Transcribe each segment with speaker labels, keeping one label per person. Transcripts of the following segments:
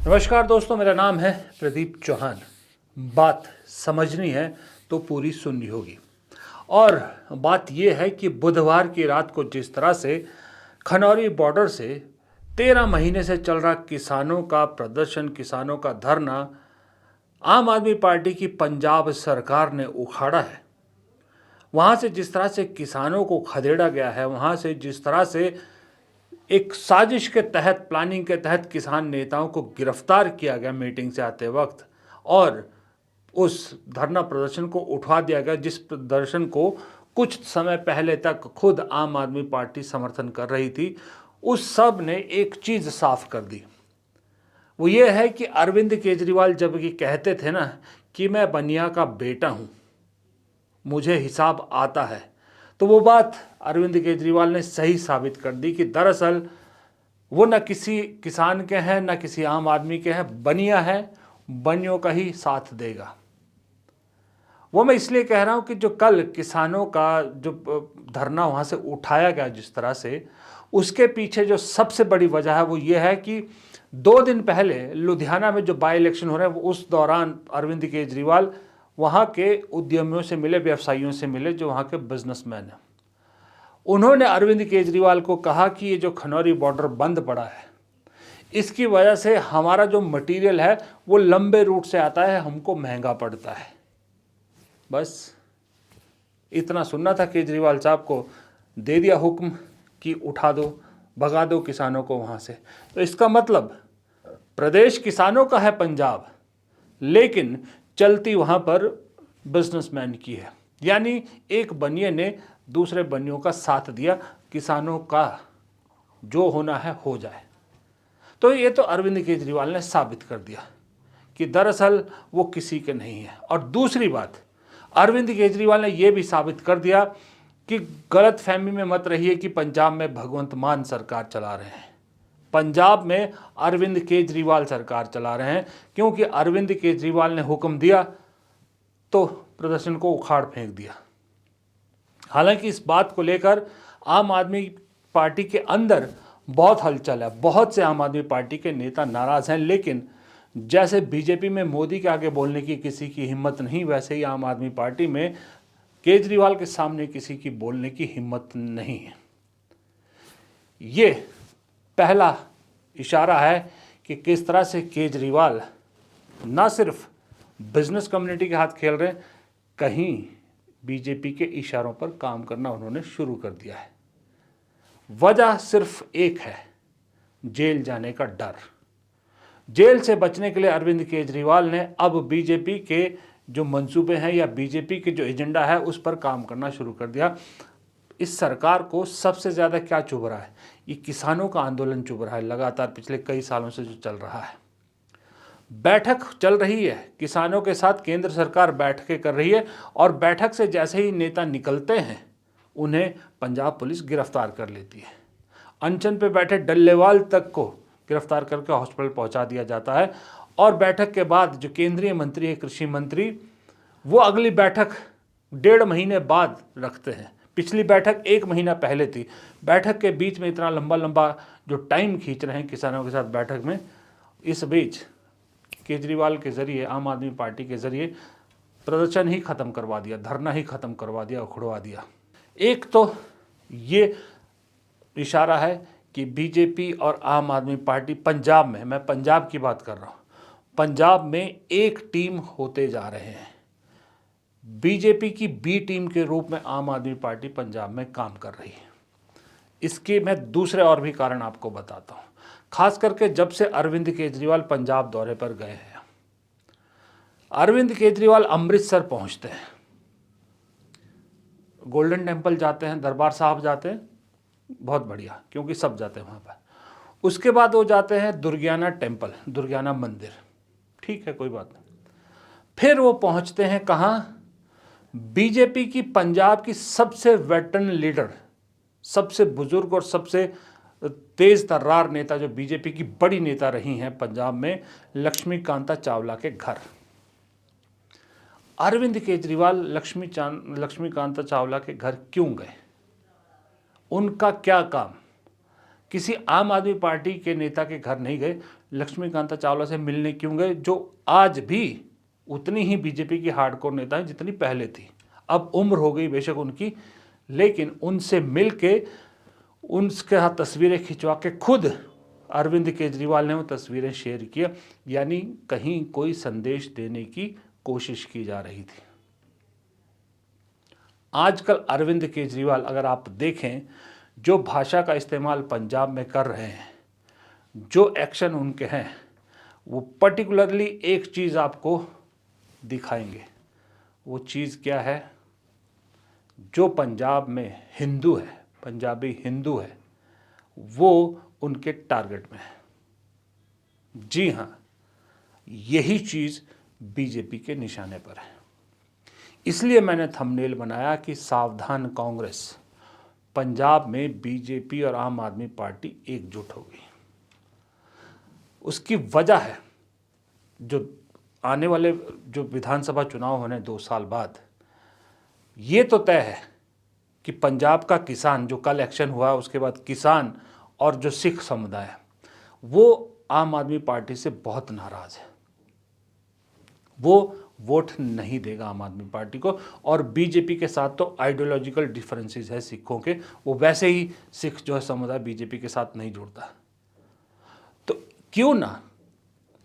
Speaker 1: नमस्कार दोस्तों, मेरा नाम है प्रदीप चौहान। बात समझनी है तो पूरी सुननी होगी। और बात यह है कि बुधवार की रात को जिस तरह से खनौरी बॉर्डर से 13 महीने से चल रहा किसानों का प्रदर्शन, किसानों का धरना आम आदमी पार्टी की पंजाब सरकार ने उखाड़ा है। वहाँ से जिस तरह से किसानों को खदेड़ा गया है, वहाँ से जिस तरह से एक साजिश के तहत, प्लानिंग के तहत किसान नेताओं को गिरफ्तार किया गया मीटिंग से आते वक्त, और उस धरना प्रदर्शन को उठवा दिया गया जिस प्रदर्शन को कुछ समय पहले तक खुद आम आदमी पार्टी समर्थन कर रही थी। उस सब ने एक चीज़ साफ कर दी। वो ये है कि अरविंद केजरीवाल जब ये कहते थे ना कि मैं बनिया का बेटा हूँ, मुझे हिसाब आता है, तो वो बात अरविंद केजरीवाल ने सही साबित कर दी कि दरअसल वो न किसी किसान के हैं, न किसी आम आदमी के हैं, बनिया है, बनियों का ही साथ देगा। वो मैं इसलिए कह रहा हूँ कि जो कल किसानों का जो धरना वहाँ से उठाया गया जिस तरह से, उसके पीछे जो सबसे बड़ी वजह है वो ये है कि 2 दिन पहले लुधियाना में जो बाई इलेक्शन हो रहे हैं, उस दौरान अरविंद केजरीवाल वहाँ के उद्यमियों से मिले, व्यवसायियों से मिले जो वहाँ के बिजनेसमैन हैं। उन्होंने अरविंद केजरीवाल को कहा कि ये जो खनौरी बॉर्डर बंद पड़ा है, इसकी वजह से हमारा जो मटेरियल है वो लंबे रूट से आता है, हमको महंगा पड़ता है। बस इतना सुनना था केजरीवाल साहब को, दे दिया हुक्म कि उठा दो, भगा दो किसानों को वहाँ से। तो इसका मतलब प्रदेश किसानों का है पंजाब, लेकिन चलती वहाँ पर बिजनेसमैन की है। यानी एक बनिए ने दूसरे बनियों का साथ दिया, किसानों का जो होना है हो जाए। तो ये तो अरविंद केजरीवाल ने साबित कर दिया कि दरअसल वो किसी के नहीं है। और दूसरी बात, अरविंद केजरीवाल ने यह भी साबित कर दिया कि गलत फहमी में मत रहिए कि पंजाब में भगवंत मान सरकार चला रहे हैं। पंजाब में अरविंद केजरीवाल सरकार चला रहे हैं, क्योंकि अरविंद केजरीवाल ने हुक्म दिया तो प्रदर्शन को उखाड़ फेंक दिया। हालांकि इस बात को लेकर आम आदमी पार्टी के अंदर बहुत हलचल है, बहुत से आम आदमी पार्टी के नेता नाराज हैं, लेकिन जैसे बीजेपी में मोदी के आगे बोलने की किसी की हिम्मत नहीं, वैसे ही आम आदमी पार्टी में केजरीवाल के सामने किसी की बोलने की हिम्मत नहीं है। ये पहला इशारा है कि किस तरह से केजरीवाल ना सिर्फ बिजनेस कम्युनिटी के हाथ खेल रहे हैं, कहीं बीजेपी के इशारों पर काम करना उन्होंने शुरू कर दिया है। वजह सिर्फ एक है, जेल जाने का डर। जेल से बचने के लिए अरविंद केजरीवाल ने अब बीजेपी के जो मंसूबे हैं या बीजेपी के जो एजेंडा है उस पर काम करना शुरू कर दिया। इस सरकार को सबसे ज़्यादा क्या चुभ रहा है? ये किसानों का आंदोलन चुभ रहा है, लगातार पिछले कई सालों से जो चल रहा है। बैठक चल रही है, किसानों के साथ केंद्र सरकार बैठकें कर रही है, और बैठक से जैसे ही नेता निकलते हैं उन्हें पंजाब पुलिस गिरफ्तार कर लेती है। अनशन पे बैठे डल्लेवाल तक को गिरफ्तार करके हॉस्पिटल पहुंचा दिया जाता है। और बैठक के बाद जो केंद्रीय मंत्री है, कृषि मंत्री, वो अगली बैठक 1.5 महीने बाद रखते हैं। पिछली बैठक 1 महीना पहले थी। बैठक के बीच में इतना लंबा लंबा जो टाइम खींच रहे हैं किसानों के साथ बैठक में, इस बीच केजरीवाल के ज़रिए, आम आदमी पार्टी के ज़रिए प्रदर्शन ही ख़त्म करवा दिया, धरना ही ख़त्म करवा दिया, उखड़वा दिया। एक तो ये इशारा है कि बीजेपी और आम आदमी पार्टी पंजाब में, मैं पंजाब की बात कर रहा हूँ, पंजाब में एक टीम होते जा रहे हैं। बीजेपी की बी टीम के रूप में आम आदमी पार्टी पंजाब में काम कर रही है। इसके मैं दूसरे और भी कारण आपको बताता हूँ। खास करके जब से अरविंद केजरीवाल पंजाब दौरे पर गए हैं, अरविंद केजरीवाल अमृतसर पहुँचते हैं, गोल्डन टेम्पल जाते हैं, दरबार साहब जाते हैं, बहुत बढ़िया, क्योंकि सब जाते हैं वहाँ पर। उसके बाद वो जाते हैं दुर्गियाना टेम्पल, दुर्गियाना मंदिर, ठीक है, कोई बात नहीं। फिर वो पहुँचते हैं कहाँ? बीजेपी की पंजाब की सबसे वेटरन लीडर, सबसे बुजुर्ग और सबसे तेज तर्रार नेता, जो बीजेपी की बड़ी नेता रही हैं पंजाब में, लक्ष्मीकांता चावला के घर। अरविंद केजरीवाल लक्ष्मीकांता चावला के घर क्यों गए? उनका क्या काम? किसी आम आदमी पार्टी के नेता के घर नहीं गए, लक्ष्मीकांता चावला से मिलने क्यों गए, जो आज भी उतनी ही बीजेपी की हार्डकोर नेता है जितनी पहले थी। अब उम्र हो गई बेशक उनकी, लेकिन उनसे मिल के उनके साथ तस्वीरें खिंचवा के खुद अरविंद केजरीवाल ने वो तस्वीरें शेयर की, यानी कहीं कोई संदेश देने की कोशिश की जा रही थी। आजकल अरविंद केजरीवाल अगर आप देखें, जो भाषा का इस्तेमाल पंजाब में कर रहे हैं, जो एक्शन उनके हैं, वो पर्टिकुलरली एक चीज़ आपको दिखाएंगे। वो चीज़ क्या है? जो पंजाब में हिंदू है, पंजाबी हिंदू है, वो उनके टारगेट में है। जी हाँ, यही चीज़ बीजेपी के निशाने पर है। इसलिए मैंने थंबनेल बनाया कि सावधान कांग्रेस, पंजाब में बीजेपी और आम आदमी पार्टी एकजुट हो गई। उसकी वजह है, जो आने वाले जो विधानसभा चुनाव होने 2 साल बाद, ये तो तय है कि पंजाब का किसान, जो कल एक्शन हुआ उसके बाद किसान और जो सिख समुदाय है, वो आम आदमी पार्टी से बहुत नाराज है। वो वोट नहीं देगा आम आदमी पार्टी को। और बीजेपी के साथ तो आइडियोलॉजिकल डिफरेंसेस है सिखों के, वो वैसे ही सिख जो है समुदाय बीजेपी के साथ नहीं जुड़ता। तो क्यों ना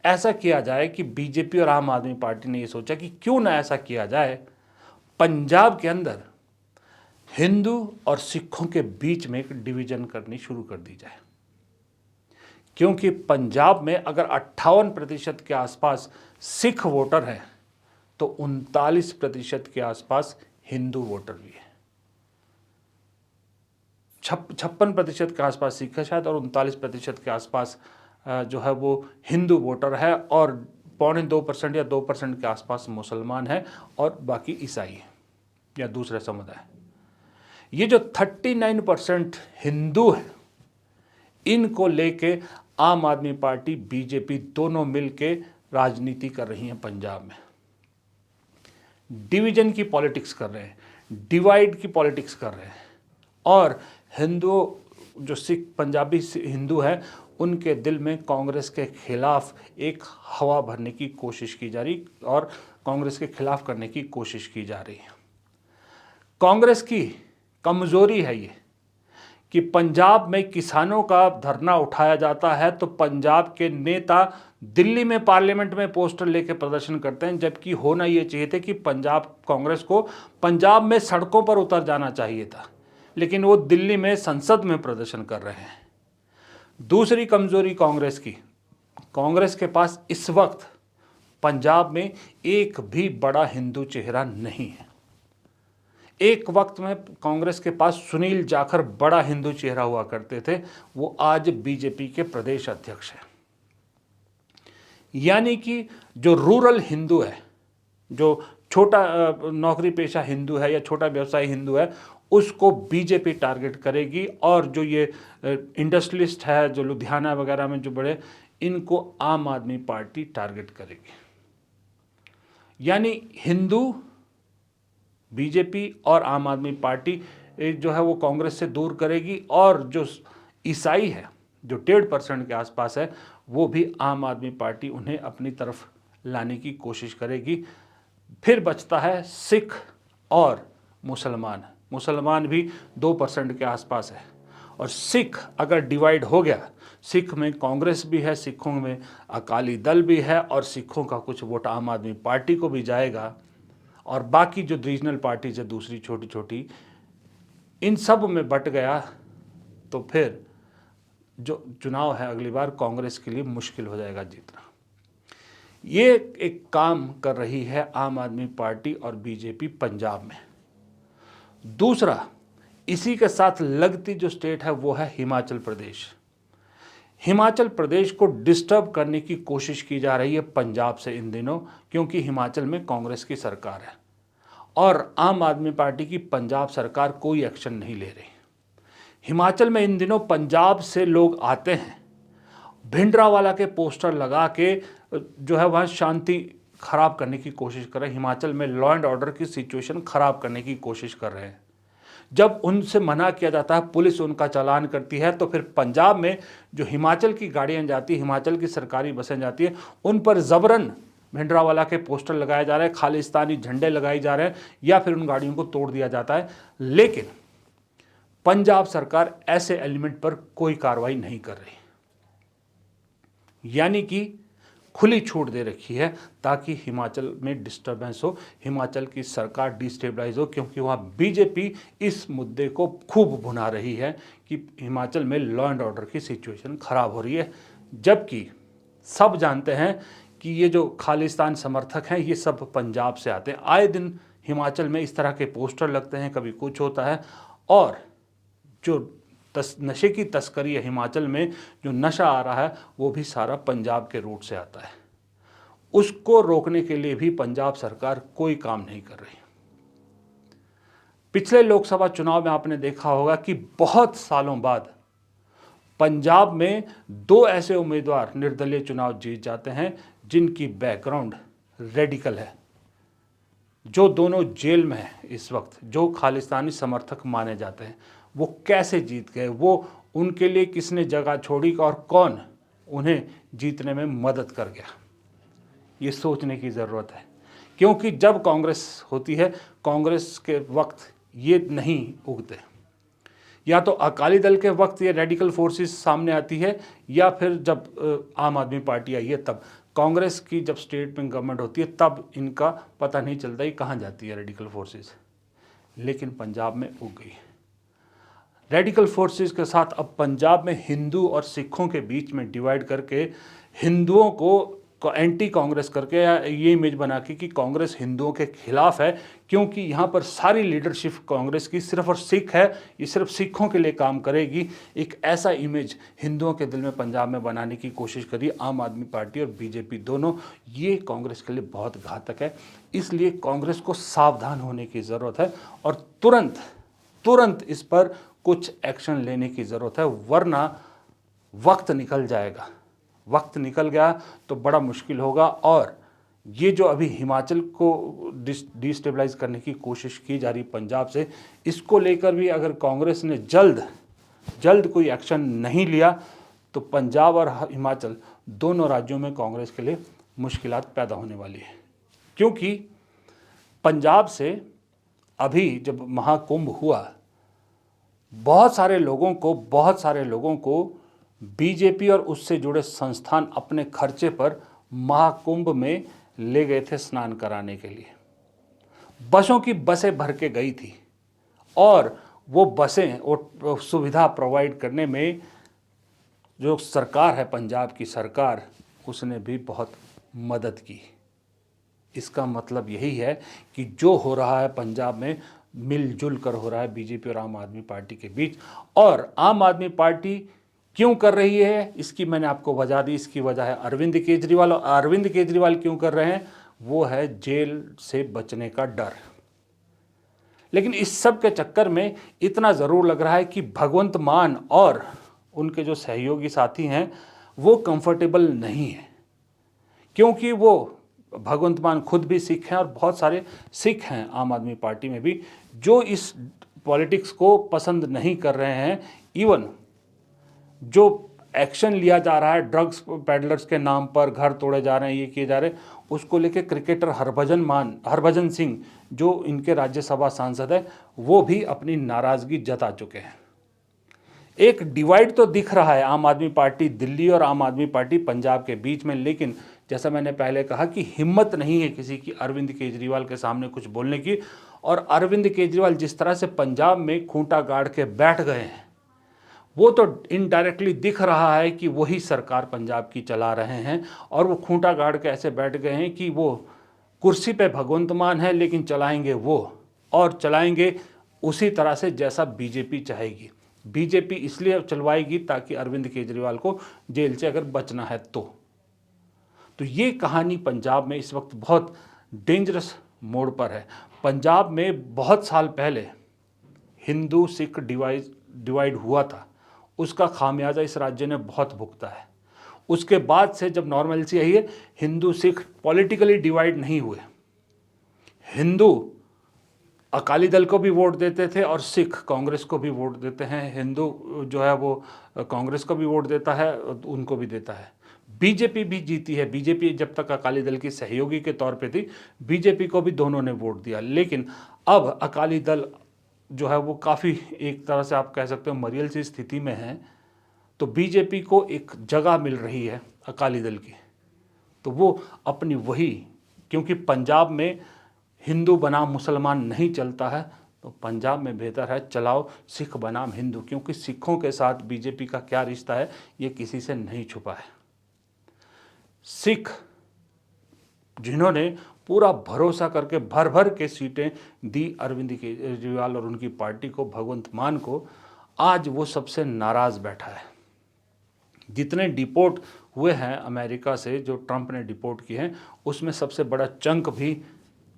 Speaker 1: ऐसा किया जाए कि बीजेपी और आम आदमी पार्टी ने ये सोचा कि क्यों ना ऐसा किया जाए, पंजाब के अंदर हिंदू और सिखों के बीच में एक डिवीजन करनी शुरू कर दी जाए। क्योंकि पंजाब में अगर 58% के आसपास सिख वोटर हैं, तो 39% के आसपास हिंदू वोटर भी है। 56% के आसपास सिख है शायद, और 39% के आसपास जो है वो हिंदू वोटर है, और 2.25% या 2% के आसपास मुसलमान है, और बाकी ईसाई है या दूसरे समुदाय। ये जो 39% हिंदू है, इनको लेके आम आदमी पार्टी, बीजेपी दोनों मिलके राजनीति कर रही हैं पंजाब में। डिवीजन की पॉलिटिक्स कर रहे हैं, डिवाइड की पॉलिटिक्स कर रहे हैं, और हिंदू जो सिख पंजाबी हिंदू हैं, उनके दिल में कांग्रेस के खिलाफ एक हवा भरने की कोशिश की जा रही और कांग्रेस के खिलाफ करने की कोशिश की जा रही है। कांग्रेस की कमजोरी है ये कि पंजाब में किसानों का धरना उठाया जाता है तो पंजाब के नेता दिल्ली में पार्लियामेंट में पोस्टर लेके प्रदर्शन करते हैं, जबकि होना ये चाहिए था कि पंजाब कांग्रेस को पंजाब में सड़कों पर उतर जाना चाहिए था, लेकिन वो दिल्ली में संसद में प्रदर्शन कर रहे हैं। दूसरी कमजोरी कांग्रेस की, कांग्रेस के पास इस वक्त पंजाब में एक भी बड़ा हिंदू चेहरा नहीं है। एक वक्त में कांग्रेस के पास सुनील जाखड़ बड़ा हिंदू चेहरा हुआ करते थे, वो आज बीजेपी के प्रदेश अध्यक्ष हैं। यानी कि जो रूरल हिंदू है, जो छोटा नौकरी पेशा हिंदू है या छोटा व्यवसायी हिंदू है, उसको बीजेपी टारगेट करेगी, और जो ये इंडस्ट्रियलिस्ट है जो लुधियाना वगैरह में जो बड़े, इनको आम आदमी पार्टी टारगेट करेगी। यानी हिंदू, बीजेपी और आम आदमी पार्टी जो है वो कांग्रेस से दूर करेगी, और जो ईसाई है जो 1.5% के आसपास है, वो भी आम आदमी पार्टी उन्हें अपनी तरफ लाने की कोशिश करेगी। फिर बचता है सिख और मुसलमान। मुसलमान भी 2% के आसपास है, और सिख अगर डिवाइड हो गया, सिख में कांग्रेस भी है, सिखों में अकाली दल भी है, और सिखों का कुछ वोट आम आदमी पार्टी को भी जाएगा, और बाकी जो रीजनल पार्टीज है दूसरी छोटी छोटी, इन सब में बट गया, तो फिर जो चुनाव है अगली बार कांग्रेस के लिए मुश्किल हो जाएगा जीतना। ये एक काम कर रही है आम आदमी पार्टी और बीजेपी पंजाब में। दूसरा, इसी के साथ लगती जो स्टेट है वो है हिमाचल प्रदेश। हिमाचल प्रदेश को डिस्टर्ब करने की कोशिश की जा रही है पंजाब से इन दिनों, क्योंकि हिमाचल में कांग्रेस की सरकार है और आम आदमी पार्टी की पंजाब सरकार कोई एक्शन नहीं ले रही। हिमाचल में इन दिनों पंजाब से लोग आते हैं, भिंडरावाला के पोस्टर लगा के जो है वहाँ शांति खराब करने की कोशिश कर रहे हैं। हिमाचल में लॉ एंड ऑर्डर की सिचुएशन खराब करने की कोशिश कर रहे हैं। जब उनसे मना किया जाता है, पुलिस उनका चालान करती है, तो फिर पंजाब में जो हिमाचल की गाड़ियाँ जाती, हिमाचल की सरकारी बसें जाती है, उन पर ज़बरन भिंडरावाला के पोस्टर लगाए जा रहे हैं, खालिस्तानी झंडे लगाए जा रहे हैं, या फिर उन गाड़ियों को तोड़ दिया जाता है। लेकिन पंजाब सरकार ऐसे एलिमेंट पर कोई कार्रवाई नहीं कर रही, यानी कि खुली छूट दे रखी है ताकि हिमाचल में डिस्टर्बेंस हो, हिमाचल की सरकार डिस्टेबलाइज हो, क्योंकि वहाँ बीजेपी इस मुद्दे को खूब भुना रही है कि हिमाचल में लॉ एंड ऑर्डर की सिचुएशन खराब हो रही है। जबकि सब जानते हैं कि ये जो खालिस्तान समर्थक हैं ये सब पंजाब से आते हैं। आए दिन हिमाचल में इस तरह के पोस्टर लगते हैं, कभी कुछ होता है, और जो नशे की तस्करी है हिमाचल में, जो नशा आ रहा है वो भी सारा पंजाब के रूट से आता है। उसको रोकने के लिए भी पंजाब सरकार कोई काम नहीं कर रही। पिछले लोकसभा चुनाव में आपने देखा होगा कि बहुत सालों बाद पंजाब में 2 ऐसे उम्मीदवार निर्दलीय चुनाव जीत जाते हैं जिनकी बैकग्राउंड रेडिकल है, जो दोनों जेल में हैं इस वक्त, जो खालिस्तानी समर्थक माने जाते हैं। वो कैसे जीत गए, वो उनके लिए किसने जगह छोड़ी और कौन उन्हें जीतने में मदद कर गया, ये सोचने की ज़रूरत है। क्योंकि जब कांग्रेस होती है, कांग्रेस के वक्त ये नहीं उगते, या तो अकाली दल के वक्त ये रेडिकल फोर्सेस सामने आती है, या फिर जब आम आदमी पार्टी आई है तब। कांग्रेस की जब स्टेट में गवर्नमेंट होती है तब इनका पता नहीं चलता ही कहाँ जाती है रेडिकल फोर्सेस, लेकिन पंजाब में उग गई। रेडिकल फोर्सेस के साथ अब पंजाब में हिंदू और सिखों के बीच में डिवाइड करके, हिंदुओं को एंटी कांग्रेस करके, ये इमेज बना के कि कांग्रेस हिंदुओं के खिलाफ है, क्योंकि यहाँ पर सारी लीडरशिप कांग्रेस की सिर्फ और सिख है, ये सिर्फ सिखों के लिए काम करेगी। एक ऐसा इमेज हिंदुओं के दिल में पंजाब में बनाने की कोशिश करी आम आदमी पार्टी और बीजेपी दोनों। ये कांग्रेस के लिए बहुत घातक है, इसलिए कांग्रेस को सावधान होने की ज़रूरत है और तुरंत इस पर कुछ एक्शन लेने की ज़रूरत है, वरना वक्त निकल जाएगा। वक्त निकल गया तो बड़ा मुश्किल होगा। और ये जो अभी हिमाचल को डिस्टेबलाइज करने की कोशिश की जा रही पंजाब से, इसको लेकर भी अगर कांग्रेस ने जल्द कोई एक्शन नहीं लिया तो पंजाब और हिमाचल दोनों राज्यों में कांग्रेस के लिए मुश्किलात पैदा होने वाली है। क्योंकि पंजाब से अभी जब महाकुंभ हुआ, बहुत सारे लोगों को बीजेपी और उससे जुड़े संस्थान अपने खर्चे पर महाकुंभ में ले गए थे स्नान कराने के लिए। बसों की बसें भर के गई थी और वो बसें और सुविधा प्रोवाइड करने में जो सरकार है, पंजाब की सरकार, उसने भी बहुत मदद की। इसका मतलब यही है कि जो हो रहा है पंजाब में मिलजुल कर हो रहा है बीजेपी और आम आदमी पार्टी के बीच। और आम आदमी पार्टी क्यों कर रही है, इसकी मैंने आपको वजह दी। इसकी वजह है अरविंद केजरीवाल। और अरविंद केजरीवाल क्यों कर रहे हैं, वो है जेल से बचने का डर। लेकिन इस सब के चक्कर में इतना ज़रूर लग रहा है कि भगवंत मान और उनके जो सहयोगी साथी हैं वो कंफर्टेबल नहीं है, क्योंकि वो भगवंत मान खुद भी सिख हैं और बहुत सारे सिख हैं आम आदमी पार्टी में भी जो इस पॉलिटिक्स को पसंद नहीं कर रहे हैं। इवन जो एक्शन लिया जा रहा है ड्रग्स पेडलर्स के नाम पर, घर तोड़े जा रहे हैं, ये किए जा रहे हैं, उसको लेके क्रिकेटर हरभजन सिंह जो इनके राज्यसभा सांसद है, वो भी अपनी नाराज़गी जता चुके हैं। एक डिवाइड तो दिख रहा है आम आदमी पार्टी दिल्ली और आम आदमी पार्टी पंजाब के बीच में, लेकिन जैसा मैंने पहले कहा कि हिम्मत नहीं है किसी की अरविंद केजरीवाल के सामने कुछ बोलने की। और अरविंद केजरीवाल जिस तरह से पंजाब में खूंटा गाड़ के बैठ गए हैं, वो तो इनडायरेक्टली दिख रहा है कि वही सरकार पंजाब की चला रहे हैं। और वो खूंटा गाड़ के ऐसे बैठ गए हैं कि वो कुर्सी पे भगवंत मान है, लेकिन चलाएंगे वो, और चलाएंगे उसी तरह से जैसा बीजेपी चाहेगी। बीजेपी इसलिए चलवाएगी ताकि अरविंद केजरीवाल को जेल से अगर बचना है तो ये कहानी पंजाब में इस वक्त बहुत डेंजरस मोड़ पर है। पंजाब में बहुत साल पहले हिंदू सिख डिवाइड हुआ था, उसका खामियाजा इस राज्य ने बहुत भुगता है। उसके बाद से जब नॉर्मलसी आई है, हिंदू सिख पॉलिटिकली डिवाइड नहीं हुए। हिंदू अकाली दल को भी वोट देते थे और सिख कांग्रेस को भी वोट देते हैं, हिंदू जो है वो कांग्रेस को भी वोट देता है, उनको भी देता है। बीजेपी भी जीती है। बीजेपी जब तक अकाली दल की सहयोगी के तौर पे थी, बीजेपी को भी दोनों ने वोट दिया। लेकिन अब अकाली दल जो है वो काफ़ी, एक तरह से आप कह सकते हो, मरियल सी स्थिति में है। तो बीजेपी को एक जगह मिल रही है अकाली दल की, तो वो अपनी वही, क्योंकि पंजाब में हिंदू बनाम मुसलमान नहीं चलता है, तो पंजाब में बेहतर है चलाओ सिख बनाम हिंदू, क्योंकि सिखों के साथ बीजेपी का क्या रिश्ता है ये किसी से नहीं छुपा है। सिख जिन्होंने पूरा भरोसा करके भर भर के सीटें दी अरविंद केजरीवाल और उनकी पार्टी को, भगवंत मान को, आज वो सबसे नाराज़ बैठा है। जितने डिपोर्ट हुए हैं अमेरिका से, जो ट्रंप ने डिपोर्ट किए हैं, उसमें सबसे बड़ा चंक भी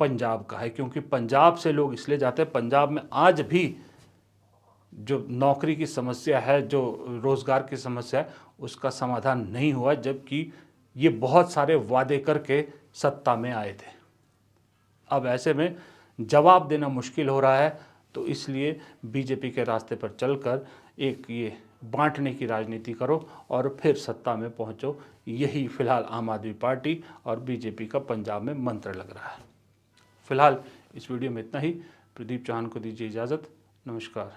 Speaker 1: पंजाब का है, क्योंकि पंजाब से लोग इसलिए जाते हैं। पंजाब में आज भी जो नौकरी की समस्या है, जो रोज़गार की समस्या है, उसका समाधान नहीं हुआ, जबकि ये बहुत सारे वादे करके सत्ता में आए थे। अब ऐसे में जवाब देना मुश्किल हो रहा है, तो इसलिए बीजेपी के रास्ते पर चलकर एक ये बांटने की राजनीति करो और फिर सत्ता में पहुंचो। यही फिलहाल आम आदमी पार्टी और बीजेपी का पंजाब में मंत्र लग रहा है। फिलहाल इस वीडियो में इतना ही। प्रदीप चौहान को दीजिए इजाज़त। नमस्कार।